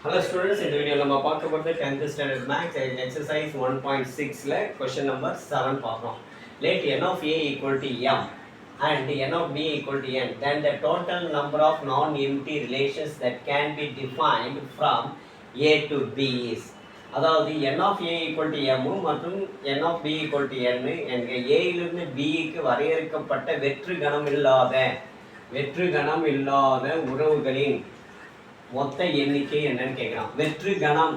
Hello students, in the video நம்ம பார்க்க போறது 10th standard maths exercise 1.6ல question number 7 பார்க்கிறோம். Let n of a equal to m and n of b equal to n, then the total number of non-empty relations that can be defined from a to b is. அதாவது n of a equal to m மற்றும் n of b equal to n என்க a இலிருந்து b க்கு வரையறுக்கப்பட்ட வெற்று கணம் இல்லாத உறவுகளின் மொத்த எண்ணிக்கை என்னன்னு கேட்குறான். வெற்று கணம்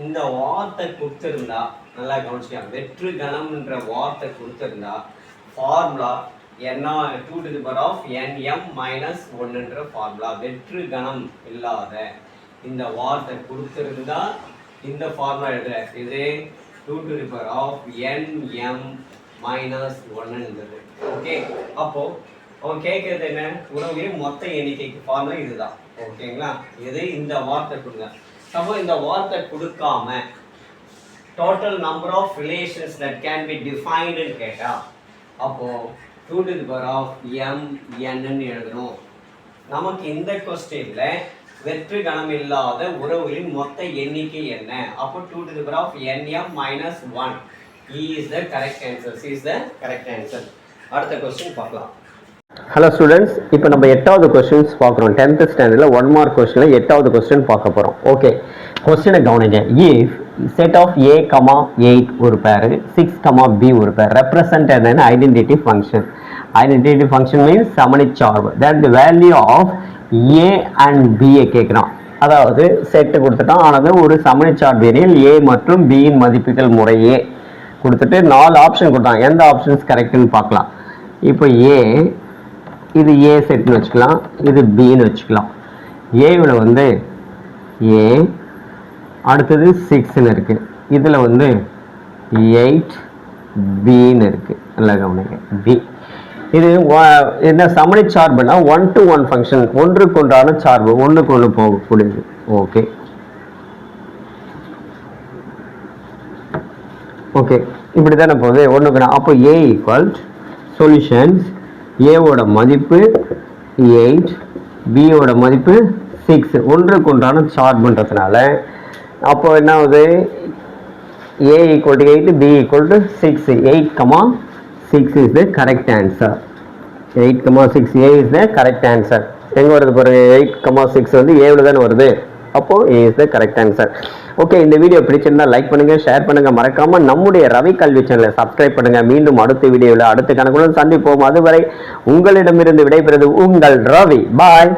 இந்த வார்த்தை கொடுத்துருந்தா நல்லா கவனிச்சுக்கலாம். வெற்று கணம்ன்ற வார்த்தை கொடுத்துருந்தா ஃபார்முலா என்ன 2 to the power of nm minus 1ன்ற ஃபார்முலா. வெற்று கணம் இல்லாத இந்த வார்த்தை கொடுத்துருந்தா இந்த ஃபார்முலா எழுதுற இது 2 to the power of nm minus 1ன்றது. ஓகே, அப்போ அவன் கேட்கறது என்ன, உறவுகளின் மொத்த எண்ணிக்கைக்கு ஃபார்முலா இதுதான். ஓகேங்களா, இது இந்த வார்த்தை கொடுங்க. அப்போ இந்த வார்த்தை கொடுக்காம total number of relations that can be defined கேட்டா அப்போ 2 to the power of mn ன்னு எழுதணும். நமக்கு இந்த கொஸ்டின்ல வெற்று கணம் இல்லாத உறவுகளின் மொத்த எண்ணிக்கை என்ன? அப்போ 2 to the power of nm minus 1 is the correct answer. is the correct answer. அடுத்த கொஸ்டின் பார்க்கலாம். ஹலோ ஸ்டூடெண்ட்ஸ், இப்போ நம்ம 8வது கொஸ்டின்ஸ் பார்க்குறோம். 10th ஸ்டாண்டர்டில் 1 மார்க் கொஸ்டினில் 8வது கொஸ்டின் பார்க்க போகிறோம். ஓகே, கொஸ்டினை கவனிங்க. இஃப் செட் ஆஃப் a, 8 ஒரு பேர், 6, b ஒரு pair represent an identity function. Identity function means சமணிச் சார்பு. That the value of a and b கேட்குறான். அதாவது செட்டு கொடுத்துட்டான், ஆனது ஒரு சமணிச் சார்பு எனில் a மற்றும் b இன் மதிப்புகள் முறையே கொடுத்துட்டு 4 ஆப்ஷன் கொடுத்தான். எந்த ஆப்ஷன்ஸ் கரெக்டுன்னு பார்க்கலாம். இப்போ a இது ஏ செட்னு வச்சுக்கலாம், இது பின்னு வச்சுக்கலாம். ஏவில் வந்து ஏ, அடுத்தது 6ன்னு இருக்குது, இதில் வந்து 8 பின்னு இருக்குது. நல்லா கவனிங்க, பி. இது என்ன சமணிச் சார்புனா 1 to 1 ஃபங்க்ஷன், ஒன்றுக்கு ஒன்றான சார்பு, ஒன்றுக்கு ஒன்று போகக்கூடியது. ஓகே ஓகே, இப்படி தானே போகுது ஒன்றுக்குண்ணா. அப்போ ஏ ஈக்குவல் சொல்யூஷன்ஸ், ஏவோட மதிப்பு 8, பியோட மதிப்பு 6, ஒன்றுக்கு ஒன்றான சார்புன்றதுனால அப்போ என்ன ஆகுது, a equal to 8, b equal to 6. 8, 6 is the correct answer. 8, 6, a is the correct answer. எங்கே வருது பாருங்க, 8, 6 வந்து ஏவில் தானே வருது. அப்போ A is the correct answer. Okay, இந்த வீடியோ பிடிச்சிருந்தா லைக் பண்ணுங்க, ஷேர் பண்ணுங்க, மறக்காம நம்முடைய ரவி கல்வி சேனலை சப்ஸ்கிரைப் பண்ணுங்க. மீண்டும் அடுத்த வீடியோவில் அடுத்த கணக்குடன் சந்திப்போம். அதுவரை உங்களிடமிருந்து விடைபெறுவது உங்கள் ரவி. பாய்.